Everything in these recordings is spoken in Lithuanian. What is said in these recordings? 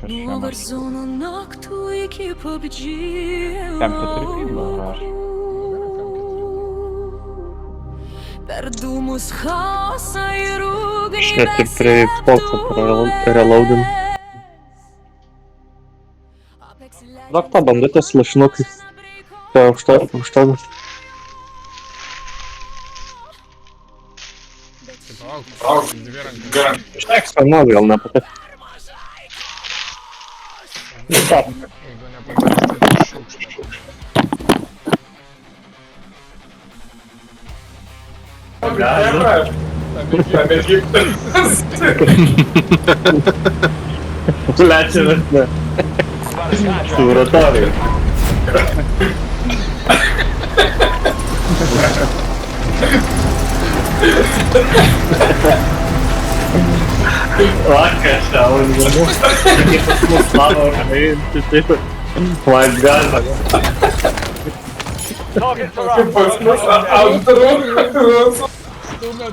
Nuo varzono naktų iki PUBG. Ten 4 filmai aš. Per dūmus chaosą ir ugnį Šne kaip prie Xbox'o reloadin. Duok tą bandutę su lašinukais. Tai aukštas. Šneksą nori gal nepatekt. Плече не. Суратові. Лакаша, он ему. Такі послава, ти лайфгаза.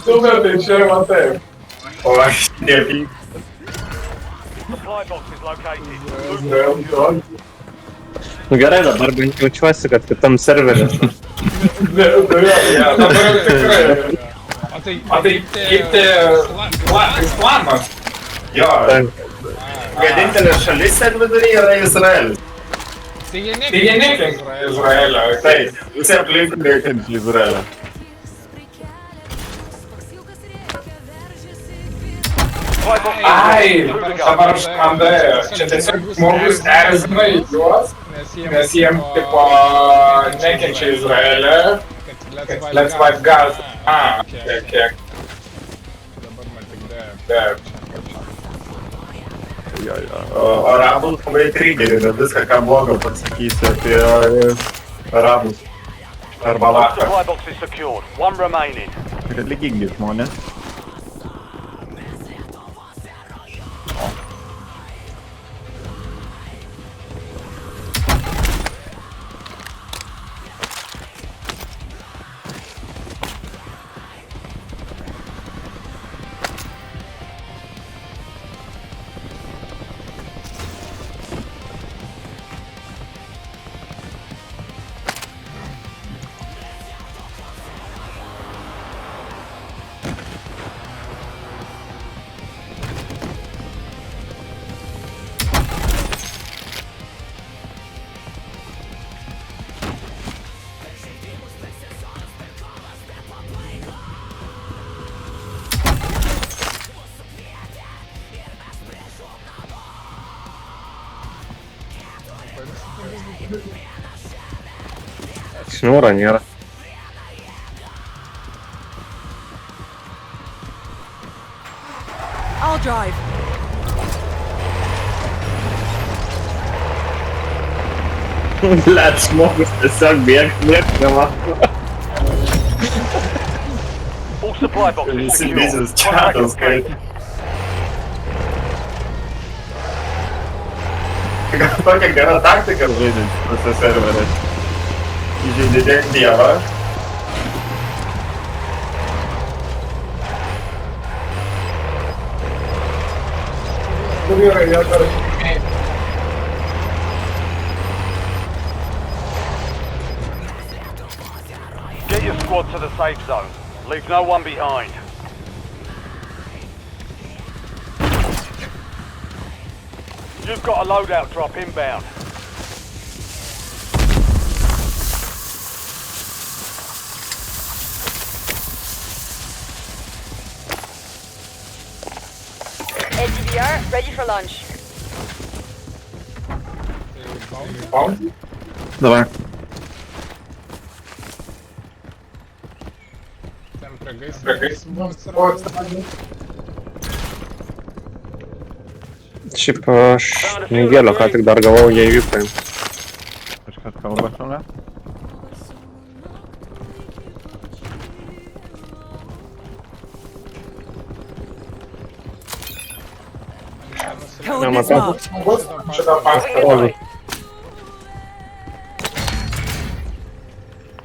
Думайте, що я мати. Ой, не Nu gerai, dabar bent jaučiuosi, kad kitam serverė. dabar tikrai. O tai kaip islamas? Jo. Vienintelė šalis servidoriai yra Izraelis. Tai jie nekenčia Izraelio. Taip, visi aplinkui nekenčia Izraelio. Ai, dabar aš skambėjau. Čia tiesiog žmogus erzina juos, nes jiem tipo nekenčia Izraelio. Let's fight Gaza. Kiek. Taip. Arabų labai triggerį, bet viską, ką blogo pasakysi apie arabus. Arba Laką. Religingi žmonės. Šniūro nėra. I'll drive. Blet, žmogus tiesiog bėgt nemato. Visi bizis chatas, kaip. Tokia gera taktika žaidžiant tuose serveriais. Įžeidinėk Dievą. Vyrai, jie dar žymiai. Get your squad to the safe zone. Leave no one behind. You've got a loadout drop inbound. LGBR, ready for launch. Давай. Šiaip aš negėlio, ką tik dar gavau jie įvykai. Kažkas kalba šalia. Nematau. Šitą pastarą.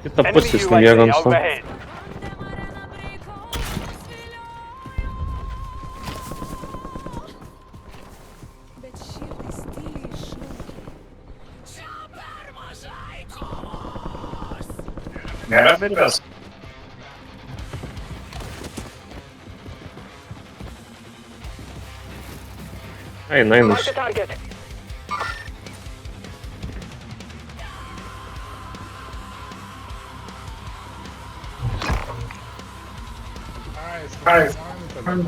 Kita pusės nebėga ant to. Nėra virvės. Eina, eina. target. Ai,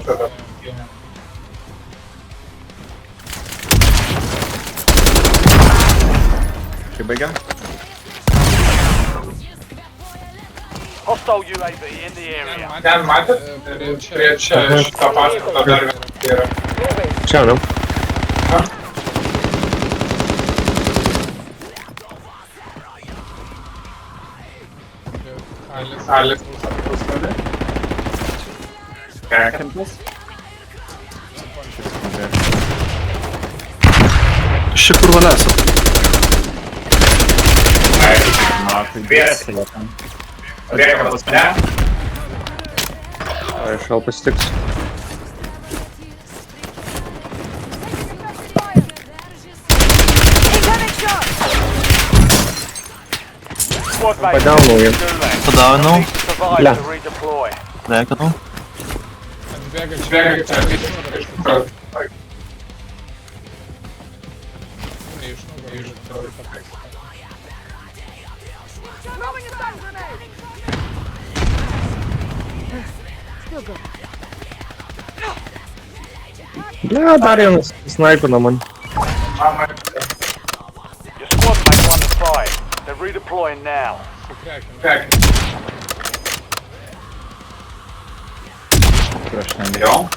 tada. Kaip baigia? Hostile UAV in the area. Ten matėt? Prie čia šitą pastatą dar vienas yra. Čia, nu. Alis. Kekintas. Še kur valėsi? Na, tai Dviesi. dviesi ten. Bėga pas mane. Aš jau pasitiksiu. Incoming shot! Squad mates Padaunau jį. Gulag. Padaunau. Survive Bля. to redeploy. Deginau. Bėga čia. Bля, dar vienas snaipina man. Your squad mate won the fight. They're redeploying now. Prieš ten Jo.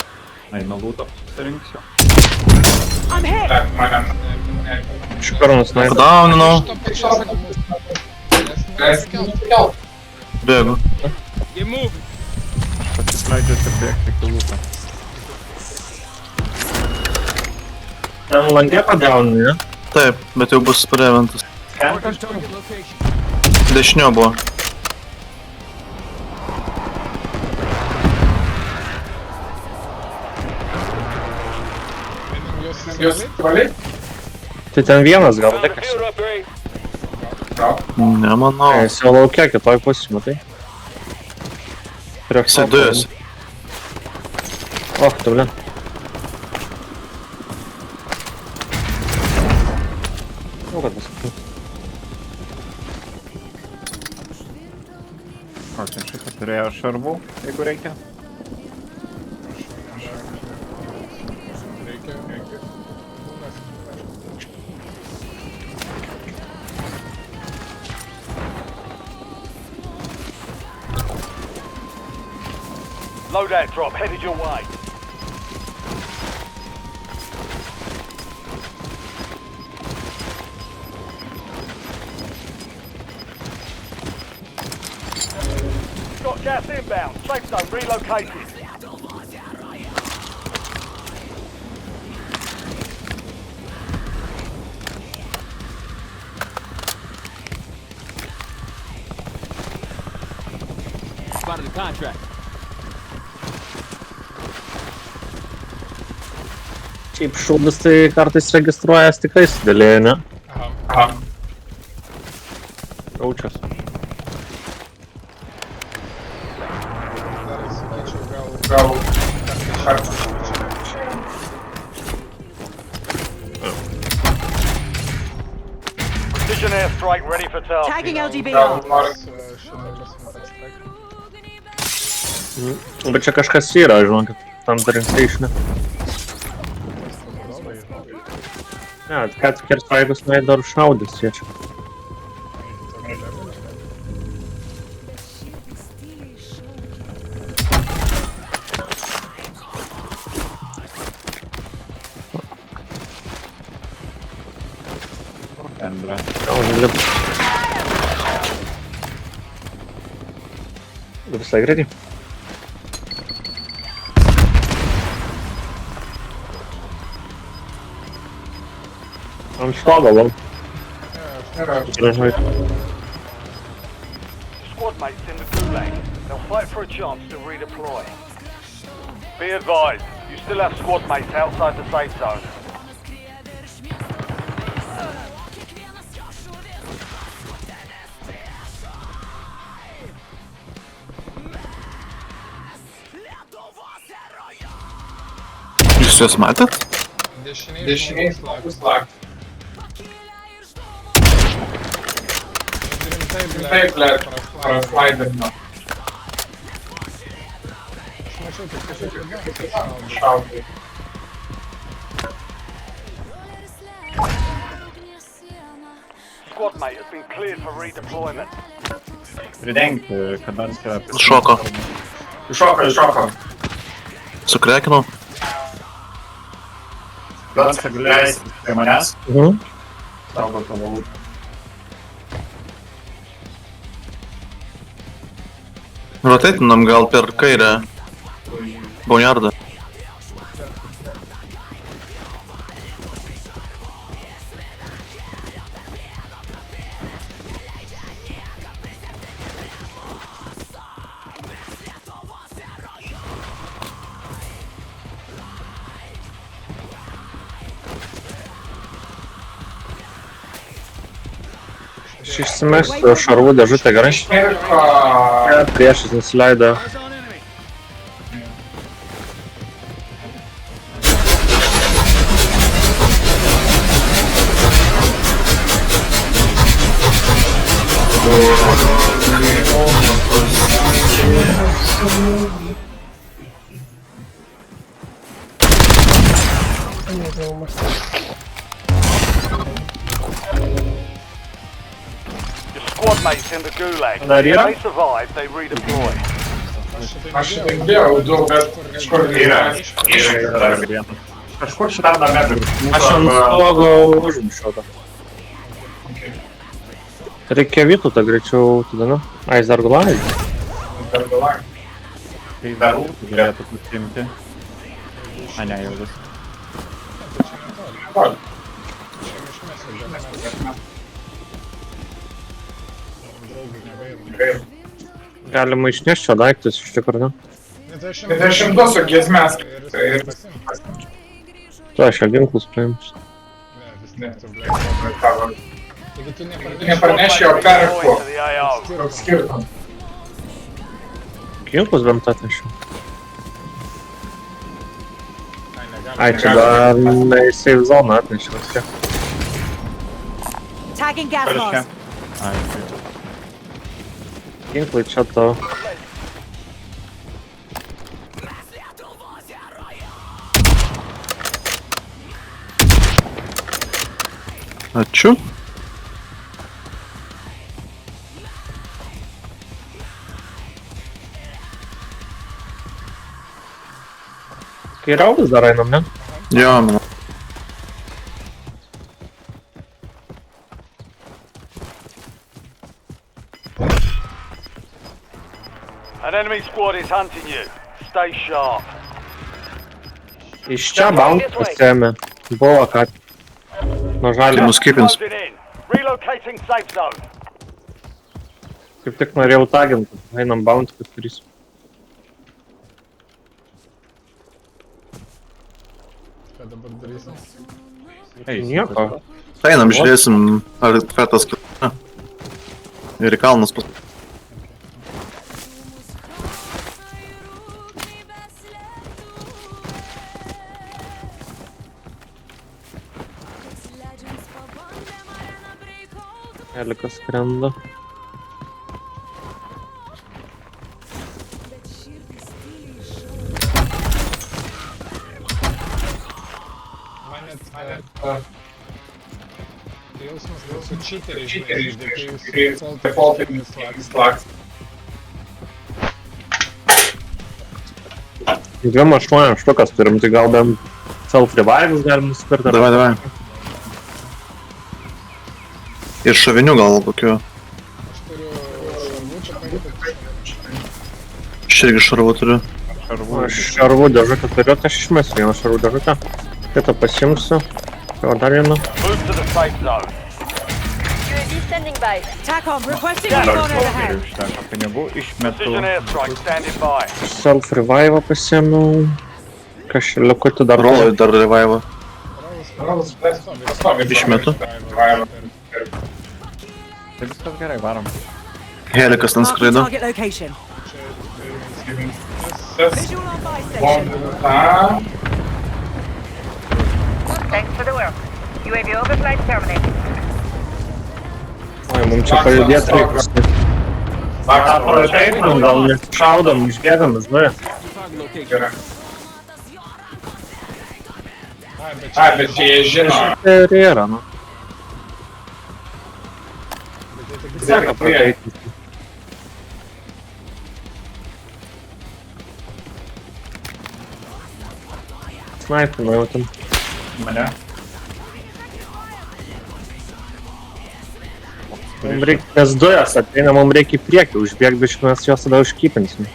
einu lūtą susirinksiu. I'm hit! Mane. Iš karno snaipa. Padauninau. Bėgu. Patys leidžiasi bėgti iki lūtą. Ten langė padaunai, ne? Taip, bet jau bus pareventas. Dešinio buvo. Jūs valiai? Tai ten vienas gal likas. Nemanau. Jis jau laukia kitoj pusė, matai? Prie Jisai dujas. O, tu bля. O, kad bus. O, čia šitą turėjo šarvų, jeigu reikia. Loadout drop headed your way. Got gas inbound. Safe zone relocated. Spotted the contract. Šiaip šūdus tai kartais registruojas tikrai sudėlėje, ne? Aha. Jaučias. Gal. Precision airstrike ready for task. Tagging Gal LDBR. nori. Bet čia kažkas yra, žinokit, tam translatione. Ne, kad kerspaigus nuėjo dar šaudys jie čia. Ten, bre. Gal žalip. Visai greitai. Ant stogo gal. Gražai. Squad mates in the gulag. They'll fight for a chance to redeploy. Be advised, you still have squad mates outside the safe zone. Jūs juos matėt? Dešiniais žmogus lak. Rimtai, blėt, praslaidino. Šaudai. Squad mate has been cleared for redeployment. Pridengti, kada yra... Šoko. Iššoko. Sukrekinau. Kada galės prie manęs, saugo tavo lūtą. Rotatinam gal per kairę. Bonjardą. Aš išsimesiu šarvų dėžutę, gerai? Mirko. Priešas nusileido. Your squad mates in the gulag. Dar If yra? they survive, they redeploy. Aš įdėjau du, bet kažkur yra. Dar vienas. Kažkur šitam name virš Aš ant stogo užmušiau tą. Reikia vytutą greičiau tada, ne? A, jis dar gulai? Dar galai. Tai dar lūtų galėtų susimti. A, ne, jau vis. Galima išnešti čia daiktus iš tikrųjų, ne? 22 su giesmės. Ir Tu aš čia ginklus paimsiu. nepraneši, o perku. Deploy to the AO. Koks skirtum. Ginklus bent atnešiau. Ai, čia dar ne į save zoną atnešiau. vis tiek. Tagging gas Paraškė. mask. Ai, tai. Ginklai čia to. Ačiū. Kai raudas dar einam, ne? Jo, manau. An enemy squad is hunting you. Stay sharp. Iš čia bounty pasiėmė. Buvo ką. Nuo Tai žalio. mus skipins. Closing in. Relocating safe zone. Kaip tik norėjau taginti. Einam bounty padarys. Ei, Nieko. Einam, žiūrėsim, ar fetas kita. Ir į kalnus pas... Elikas skrenda. Dviem 8 štukas turim, tai gal bent self-revives galim nusipirti. Davai, davai. Ir šovinių gal kokiu. Aš irgi šarvų turiu. Aš šarvų dėžutę turiu, tai aš išmesiu vieną šarvų dėžutę. Kitą pasimsiu. O dar vieną. Move to the safe zone. UAV standing by. TACOM requesting Dar recon turiu overhead. užtenka pinigų, išmetu. Precision airstrike standing by. Self-revive pasėmiau. Kašeliukutį dar Rolai dar revive. Išmetu. Tai viskas gerai, varom. Helikas ten Marking skraido. target location. Visual on buy station. Bomba. Thanks for the work. UAV overflight terminated. Oi, mums čia pajudėt reikia. Taip, gal nešaudom, išbėgam, žinai. Target location. Gerai. Ai, bet čia jie žino. Tai ir yra, nu. Seka praeiti. Snaipinu jau ten. Mane. Mums reikia, nes dujas ateina, mums reikia į priekį užbėgti, bet mes juos tada užkypinsim.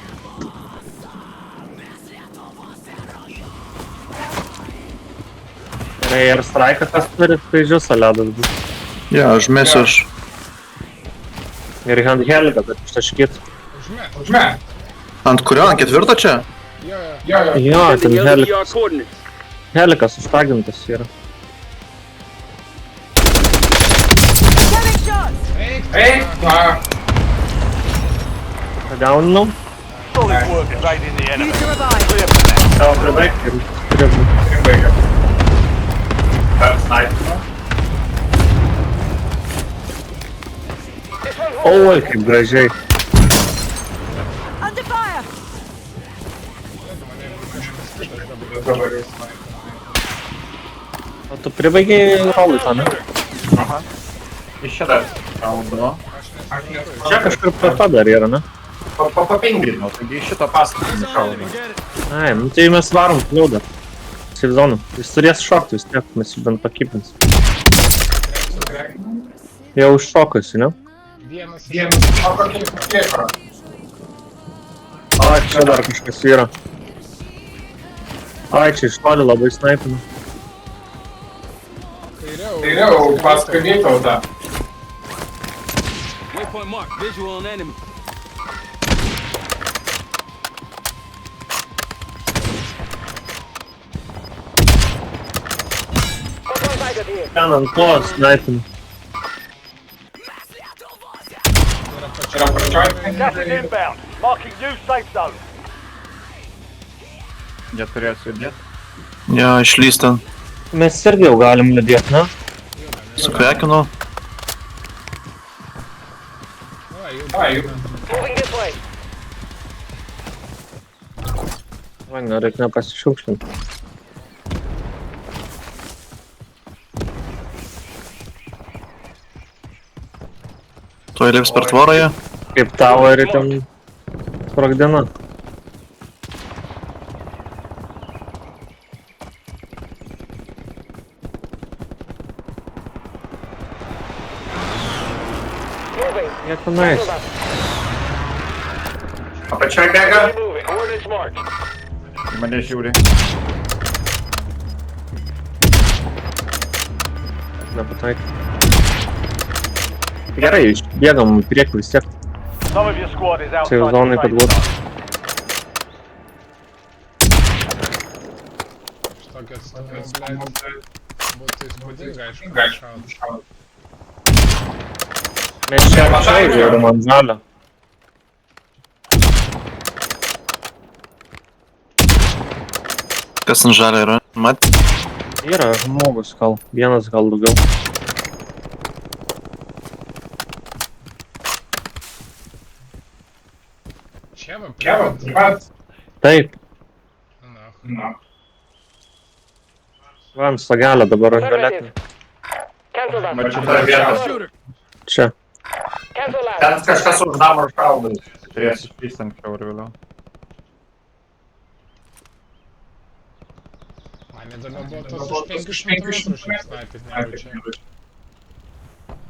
Ir straiką kas turi, tai žiusa ledas bus. Ja, aš mėsiu aš. Ir ant helga, kad ištaškyt. Užme. Ant kurio? Ant ketvirto čia? Jo. Jo, ten helikas užtagintas yra. Carrying shots! Pagauninau. Solid work evading the enemy. Need to revive. Clear for now. Tavo pribaigti ir turėtų. Baigia. Snaipinu. Oi, kaip gražiai. Under fire! Dabar jau snaipinu. O tu pribaigiai rolį tą, ne? Iš čia dar šaudo. Čia kažkur pata dar yra, ne? Papingrinau, taigi iš šito paskutį šaudo. Ai, nu tai mes varom kliaudą. Safe zone. Jis turės šokti vis tiek, mes jį bent pakipins. Jau užšokusi, ne? Vienas. O kiek? Ai, čia dar kažkas yra. Ai, čia iš toli labai snaipinu. Kairiau, paskui Vytautą. Waypoint mark. Visual on enemy. Ten ant to snaipinu. Yra pačioj. Gas is inbound. Marking new safe zone. Jie turės judėti. Ja, išlys ten. Mes irgi jau galim liūdėti, ne? Sukvekinu. Ai, Moving this way. Vai, reikia nepasišiukšlinti. Tuoj lips per tvorą jie. Kaip tavo ir ten sprogdina. Moving. Jie tenais. apačioj bėga. Moving. Coordinates marked. Į mane žiūri. Nepataikė. Gerai, bėgam į priekį vis tiek. Some of your squad is outside Safe zone, the kad safe būtų. zone. Tokias, blėt, būtų įspūdinga, aišku, šaut. Mes čia matai žiūrim ant žalio. Kas ant žalio yra? Mat? Yra žmogus gal, vienas gal daugiau. Čia va, Keva, taip pat. Taip, Na. va ant stogelio dabar ant violetinį. Cancel that. Mačiau tą vietą. Čia. Cancel that. Ten kažkas už namo šaudai. Turės išlįsti anksčiau ir vėliau. man įdomu buvo tos už 500 metrų šiaip snaipit, negu čia.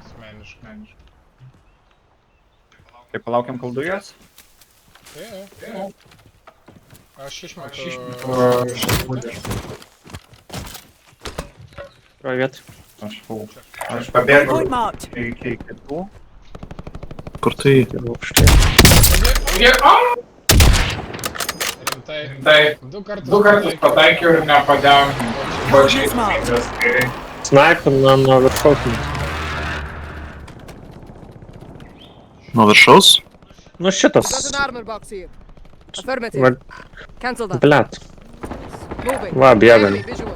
Asmeniškai. Tai palaukiam kol dujas. Jo. Aš išmetu... Kurioje vietoj? Aš Pabėgau. Point marked. iki kitų. Kur tai? Ir aukštai. Rimtai. Tai Du kartus pataikiau ir nepadėjau. Coordinates marked. Snaipina nuo viršaus. Nuo viršaus? Nu šitas. There's an armor box here. Affirmative. Va, Cancel that. blet. Moving. Va, bėgam. Enemy visual.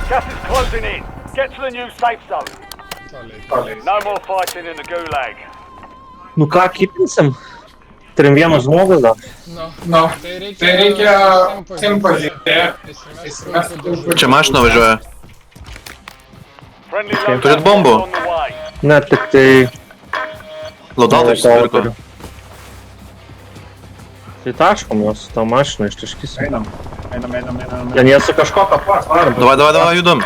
Gas is closing in. Get to the new safe zone. Toliai. No more fighting in the gulag. Nu ką, kipinsim? Turim vieną žmogus dar. Nu, tai reikia sim poziciją. Čia mašina važiuoja. Friendly Okay. Turit bombų? on the way. Ne, tik tai... Laudautą išsipirko. Tai taškom juos, tą mašiną ištaškysim. Einam. Ten jie su kažko kapas, varom. Davai, judam.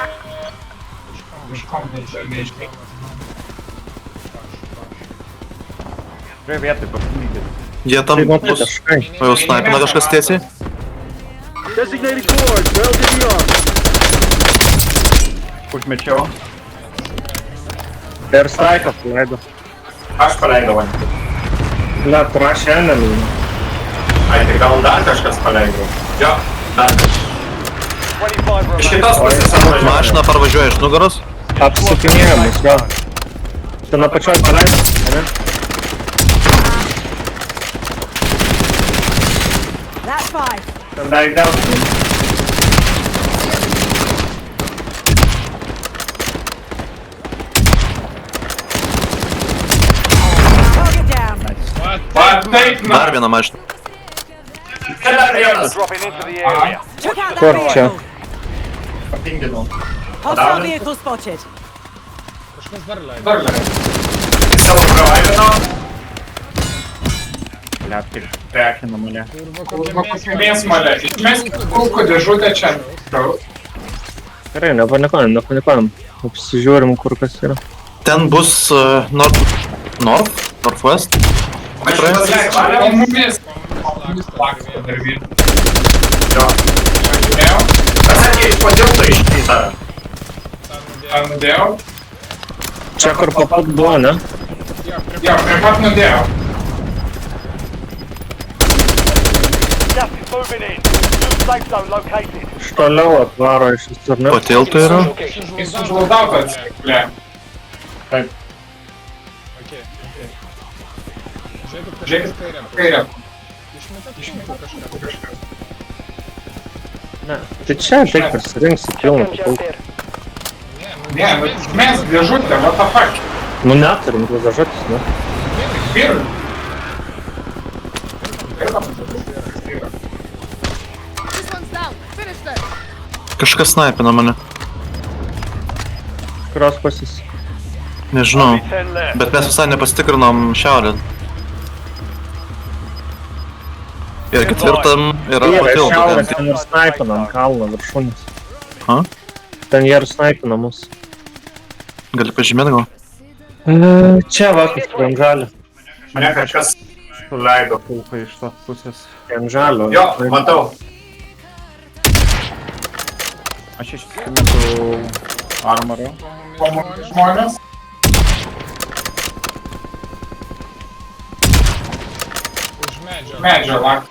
Prie vietoj pasimykit. Jie tam Tai matai bus... taškai. O jau snaipina kažkas tiesiai? Užmečiau. Ir straiką paleido. Aš paleidau ant. Ble, prašė enemy. Ai, tai gal dar kažkas paleidau. Jo, dar kažkas. 25 Iš remain. kitos pusės atvažiuoja. Mašina parvažiuoja iš nugaros. Apsisukinėjimus, jo. Ten apačioj paleido, ne? That's 5. Ten beveik dėl. Target down. Va, taip, na. Dar viena mašina. Čia dar vienas. Dropping into the area. Took out that Kur čia? vehicle. Papinginau. Hostile vehicle spotted. Kažkas dar leido. Dar leidau. Savo pralaidino. Liat, kaip prekina mane. Kurva, Kokia mėsmalė. Išmesk kulkų dėžutę čia. Gerai, nepanikuojam. Apsižiūrim, kur kas yra. Ten bus Northwest. Aš leidau. O mumis. Laksto dar vieną. Jo. Pažiūrėjau. Atsargiai, kodėl tu iškeitą? Ar nudėjau? Čia kur papat buvo, ne? Jo, prie pat nudėjau. Gas is moving in. New safe zone located. Iš toliau atvaro iš visur, ne? Po tiltu yra. Jis užlaudautų atsiklė. Okei. Žiūrėkit kairėm. Kairė. Išmetė kažką. Ne. Tai čia taip prisirinksi pilną Jump papulką. there. Ne, nu išmesk dėžutę, what the fuck. Nu neturim glazažotis, ne? Pirm. This one's down. Finish them. Kažkas snaipina mane. Kurios pasis. Nežinau. 10 left. Bet mes visai nepasitikrinom šiaurę. Ir ketvirtam yra po Yra tiltu. šiaurės, ten. ten ir snaipina ant kalno viršūnės. Ha? Ten jie ir snaipina mus. Gali pažymėti gal? Čia vakar, ant žalio. Mane kažkas suleido. Kulka iš tos pusės. Ant žalio. Jo, matau. Aš išsimetu armorą. Žmonės. Už medžio. Medžio lak.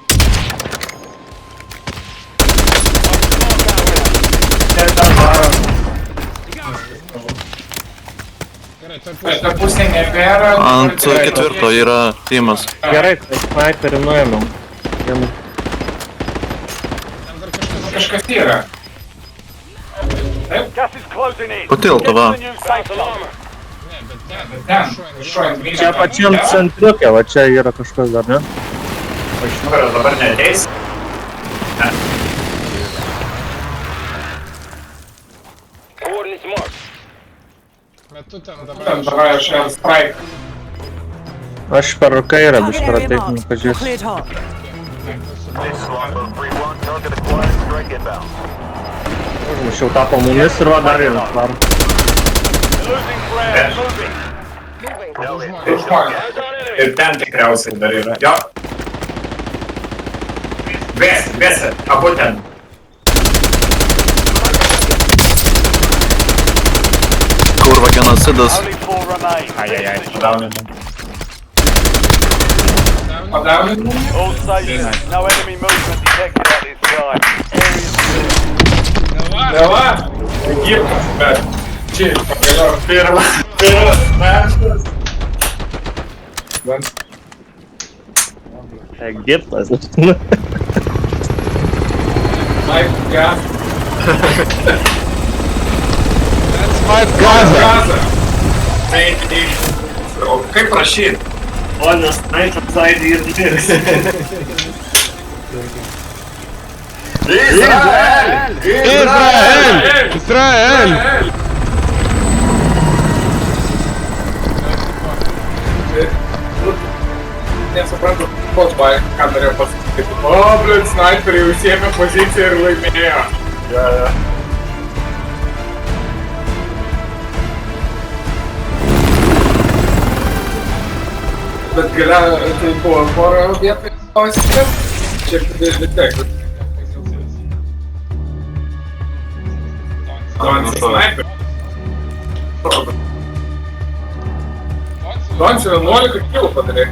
Čia dar varo. Gerai, toj Ta pusė nebėra. Ant ketvirto yra timas. Gerai, tai sniperį nuėmiau. Jam ten dar kažkas. Kažkas yra. Gas is closing in. Po tiltu, va. Get to the new safe zone. Ne, bet ten. Ten, viršuojant grįžti. čia pačiam centriukė, va čia yra kažkas dar, ne? O iš nugaros dabar neateis. Coordinates marked. Metu ten Ten dabar. dabar aš ir strike. Aš per kairę Target biškį area ateik, marked. pažiūrėsiu. Cleared hot. Užmušiau tą po mumis ir va dar vienas varo. Losing ground. Moving. Moving. Ir žmonės. Ir ten tikriausiai dar yra. Jo. Vėsi, abu ten. Kurva genocidas. Only 4 remain. Ai. Padauninam. Padauninam. All stations. No enemy movement detected at this time. Areas clear. Dėla. Egiptas, bet. Čia pagaliau pirmas taškas. Egiptas. gas. Five Gaza! Gaza. O kaip rašyt? Honest night outside ir dirbs. Izrael! Izrael! Izrael! Nesuprantu, koks ką norėjau pasakyti. O, blet, snaiperiai užsiėmė poziciją ir laimėjo. Bet galia, tai buvo pora vietų pasiekęs. Čia detektas. Snaiperiai. Dončių 11 kilų padarė.